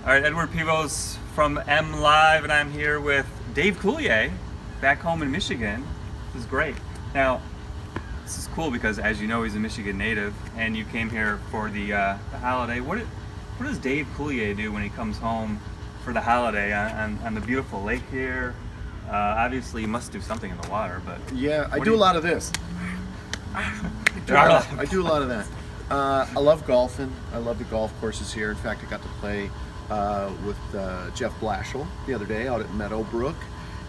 All right, Edward Pevos from M Live, and I'm here with Dave Coulier, back home in Michigan. This is great. Now, this is cool because, as you know, he's a Michigan native, and you came here for the holiday. What does Dave Coulier do when he comes home for the holiday on the beautiful lake here? Obviously, you must do something in the water, but yeah, I do a lot of this. I do a lot of that. I love golfing. I love the golf courses here. In fact, I got to play with Jeff Blashill the other day out at Meadowbrook,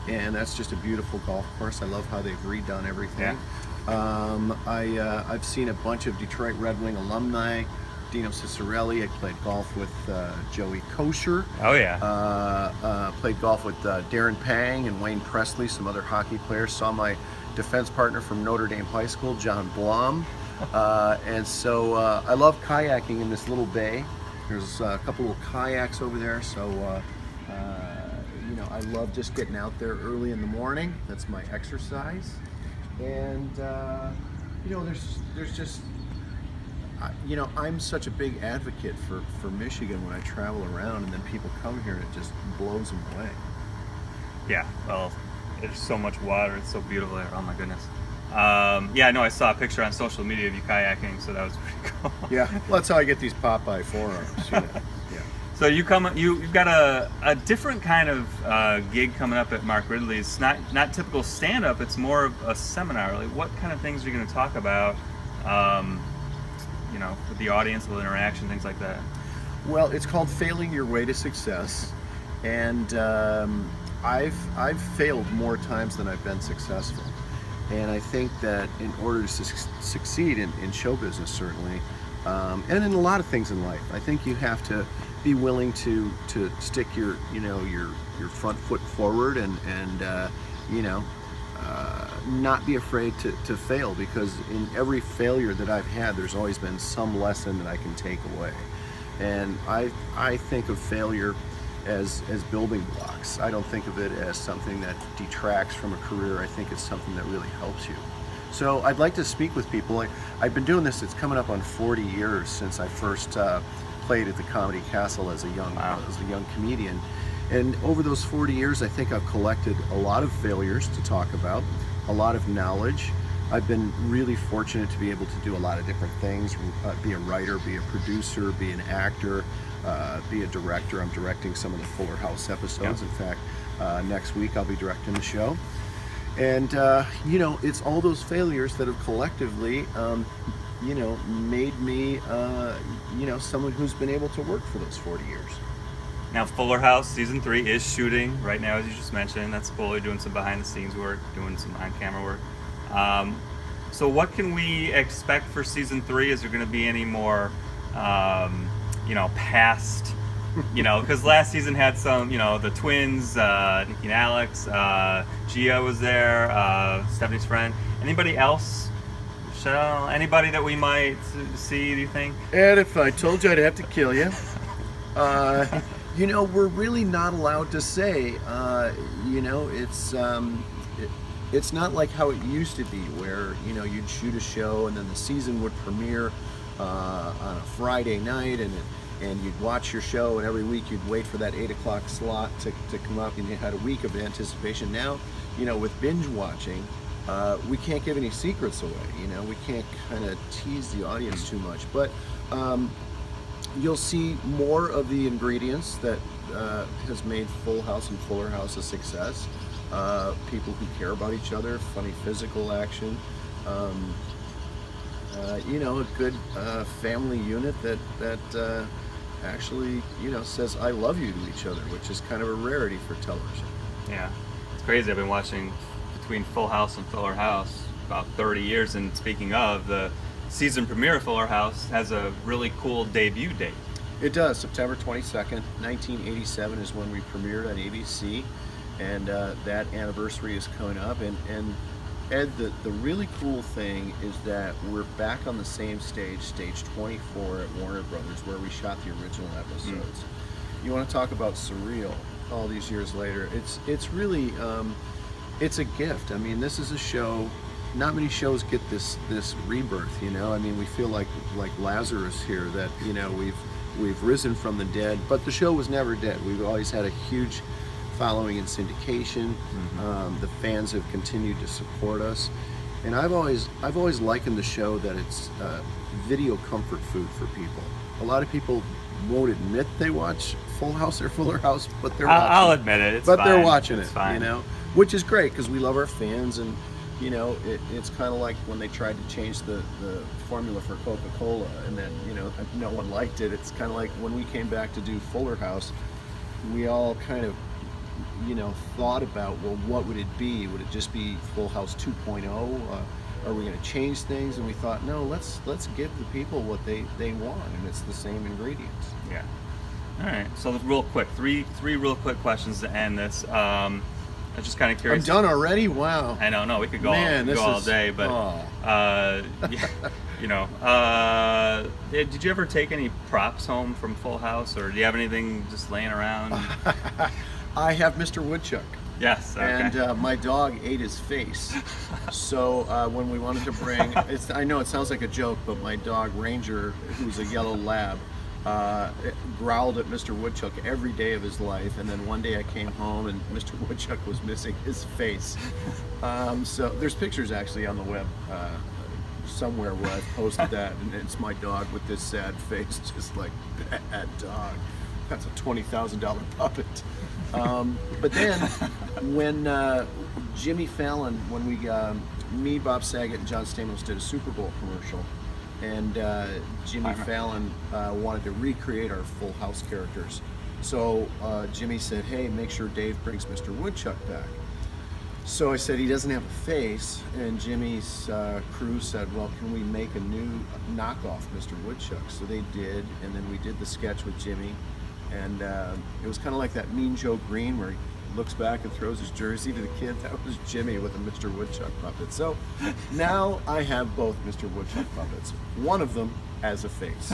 and that's just a beautiful golf course. I love how they've redone everything. Yeah. I've seen a bunch of Detroit Red Wing alumni. Dino Cicerelli. I played golf with Joey Kosher. Oh yeah. Played golf with Darren Pang and Wayne Presley, some other hockey players. Saw my defense partner from Notre Dame High School, John Blom. And so I love kayaking in this little bay. There's a couple little kayaks over there, so you know, I love just getting out there early in the morning. That's my exercise. And you know, there's just you know, I'm such a big advocate for Michigan when I travel around, and then people come here and it just blows them away. Yeah, well, there's so much water. It's so beautiful there. Oh my goodness. Yeah, no, I saw a picture on social media of you kayaking, so that was pretty cool. Yeah, well, that's how I get these Popeye forearms. You know? Yeah. So you've got a different kind of gig coming up at Mark Ridley's. Not typical stand-up. It's more of a seminar. Like, what kind of things are you going to talk about? You know, with the audience, with interaction, things like that. Well, it's called Failing Your Way to Success, and I've failed more times than I've been successful. And I think that in order to succeed in show business, certainly, and in a lot of things in life, I think you have to be willing to stick your front foot forward and you know, not be afraid to fail, because in every failure that I've had, there's always been some lesson that I can take away. And I think of failure as building blocks. I don't think of it as something that detracts from a career. I think it's something that really helps you. So I'd like to speak with people. I've been doing this, it's coming up on 40 years since I first played at the Comedy Castle as a young comedian. And over those 40 years, I think I've collected a lot of failures to talk about, a lot of knowledge. I've been really fortunate to be able to do a lot of different things, be a writer, be a producer, be an actor, be a director. I'm directing some of the Fuller House episodes. Yeah. In fact, next week I'll be directing the show. And you know, it's all those failures that have collectively, you know, made me, you know, someone who's been able to work for those 40 years. Now, Fuller House season 3 is shooting right now, as you just mentioned. That's cool. You're doing some behind-the-scenes work, doing some on-camera work. So, what can we expect for season 3? Is there going to be any more, you know, past, you know, because last season had some, you know, the twins, Nikki and Alex, Gia was there, Stephanie's friend. Anybody else? Anybody that we might see, do you think? Ed, if I told you, I'd have to kill you. You know, we're really not allowed to say. You know, it's not like how it used to be, where, you know, you'd shoot a show and then the season would premiere on a Friday night, and you'd watch your show, and every week you'd wait for that 8 o'clock slot to come up, and you had a week of anticipation. Now, you know, with binge watching, we can't give any secrets away. You know, we can't kind of tease the audience too much, but you'll see more of the ingredients that has made Full House and Fuller House a success. People who care about each other, funny physical action, you know, a good family unit that actually, you know, says I love you to each other, which is kind of a rarity for television. Yeah, it's crazy. I've been watching between Full House and Fuller House about 30 years, and speaking of, the season premiere of Fuller House has a really cool debut date. It does. September 22nd, 1987 is when we premiered on ABC, and that anniversary is coming up. And Ed, the really cool thing is that we're back on the same stage, stage 24 at Warner Brothers, where we shot the original episodes. You want to talk about surreal all these years later. It's really, it's a gift. I mean, this is a show, not many shows get this rebirth, you know? I mean, we feel like Lazarus here, that, you know, we've we've risen from the dead, but the show was never dead. We've always had a huge following in syndication. The fans have continued to support us, and I've always likened the show that it's video comfort food for people. A lot of people won't admit they watch Full House or Fuller House, but they're watching. I'll admit it. It's but fine. They're watching It's it, fine. you know, which is great because we love our fans, and you know, it's kind of like when they tried to change the formula for Coca-Cola, and then, you know, no one liked it. It's kind of like when we came back to do Fuller House, we all kind of, you know, thought about, well, what would it be? Would it just be Full House 2.0? Are we going to change things? And we thought, no, let's give the people what they want, and it's the same ingredients. Yeah. All right. So real quick, three real quick questions to end this. I'm just kind of curious. I'm done already? Wow. I know. No, we could go, Man, all day, but yeah, you know, did you ever take any props home from Full House, or do you have anything just laying around? I have Mr. Woodchuck. Yes. Okay. And my dog ate his face. So when we wanted to bring, I know it sounds like a joke, but my dog Ranger, who's a yellow lab, growled at Mr. Woodchuck every day of his life. And then one day I came home and Mr. Woodchuck was missing his face. So there's pictures actually on the web somewhere where I've posted that, and it's my dog with this sad face, just like, bad dog. That's a $20,000 puppet. But then when Jimmy Fallon, when me, Bob Saget, and John Stamos did a Super Bowl commercial, and Jimmy Fallon wanted to recreate our Full House characters. So Jimmy said, hey, make sure Dave brings Mr. Woodchuck back. So I said, he doesn't have a face, and Jimmy's crew said, well, can we make a new knockoff Mr. Woodchuck? So they did, and then we did the sketch with Jimmy. And it was kind of like that Mean Joe Green where he looks back and throws his jersey to the kid. That was Jimmy with a Mr. Woodchuck puppet. So now I have both Mr. Woodchuck puppets. One of them as a face.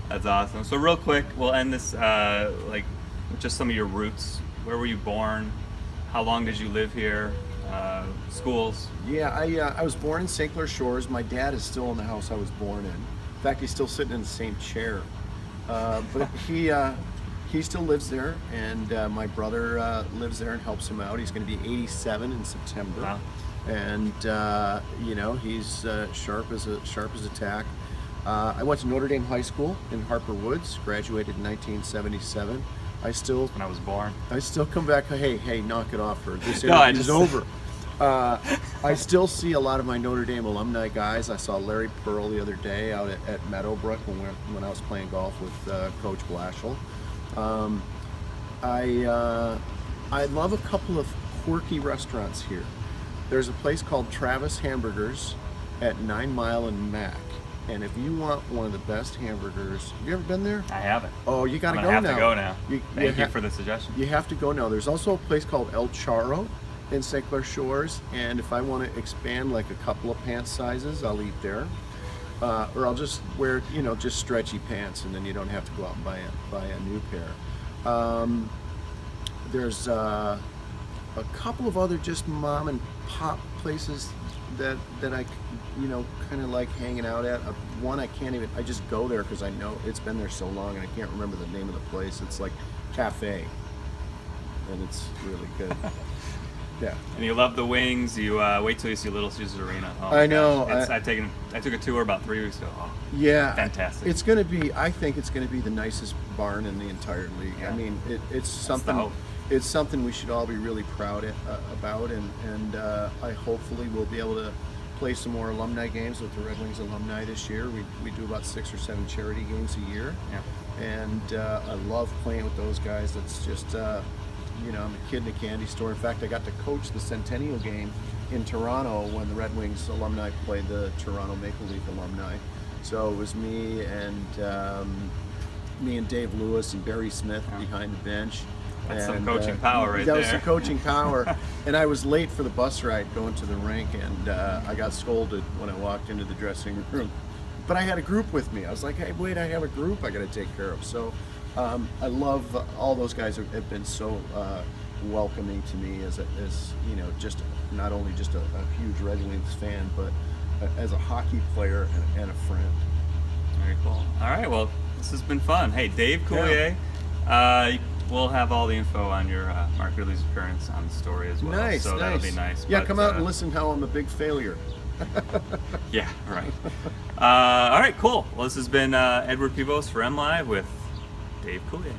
That's awesome. So real quick, we'll end this like with just some of your roots. Where were you born? How long did you live here? Schools? Yeah, I was born in St. Clair Shores. My dad is still in the house I was born in. In fact, he's still sitting in the same chair. But he still lives there, and my brother lives there and helps him out. He's going to be 87 in September. Wow. And you know, he's sharp as a tack. I went to Notre Dame High School in Harper Woods. Graduated in 1977. When I was born. I still come back. Hey, knock it off, or this No, interview is over. I still see a lot of my Notre Dame alumni guys. I saw Larry Pearl the other day out at Meadowbrook when I was playing golf with Coach Blashill. I love a couple of quirky restaurants here. There's a place called Travis Hamburgers at 9 Mile and Mac. And if you want one of the best hamburgers, have you ever been there? I haven't. Oh, you got to I'm go gonna now. have to go now. Thank you ha- for the suggestion. You have to go now. There's also a place called El Charro in St. Clair Shores, and if I want to expand like a couple of pants sizes, I'll eat there. Or I'll just wear, you know, just stretchy pants, and then you don't have to go out and buy a new pair. There's a couple of other just mom and pop places that I, you know, kind of like hanging out at. One I just go there because I know it's been there so long and I can't remember the name of the place. It's like Cafe, and it's really good. Yeah. And you love the wings. You wait till you see Little Caesars Arena. Oh, I know. I took a tour about 3 weeks ago. Oh, yeah. fantastic. It's going to be. I think it's going to be the nicest barn in the entire league. Yeah. I mean, it's the something. hope. It's something we should all be really proud about, and I hopefully will be able to play some more alumni games with the Red Wings alumni this year. We do about 6 or 7 charity games a year, Yeah. and I love playing with those guys. It's just, you know, I'm a kid in a candy store. In fact, I got to coach the Centennial game in Toronto when the Red Wings alumni played the Toronto Maple Leaf alumni. So it was me and Dave Lewis and Barry Smith behind the bench. That's some coaching power right that there. was some coaching power. And I was late for the bus ride going to the rink, and I got scolded when I walked into the dressing room. But I had a group with me. I was like, hey, wait, I have a group I got to take care of. So I love all those guys have been so welcoming to me as you know, just not only just a huge Red Wings fan, but as a hockey player and a friend. Very cool. All right. Well, This has been fun. Hey, Dave Coulier. We'll have all the info on your Mark Ridley's appearance on the story as well. Nice, so nice. that'll be nice. Yeah, But, come out and listen how I'm a big failure. Yeah, right. All right, cool. Well, this has been Edward Pevos for MLive with Dave Coulier.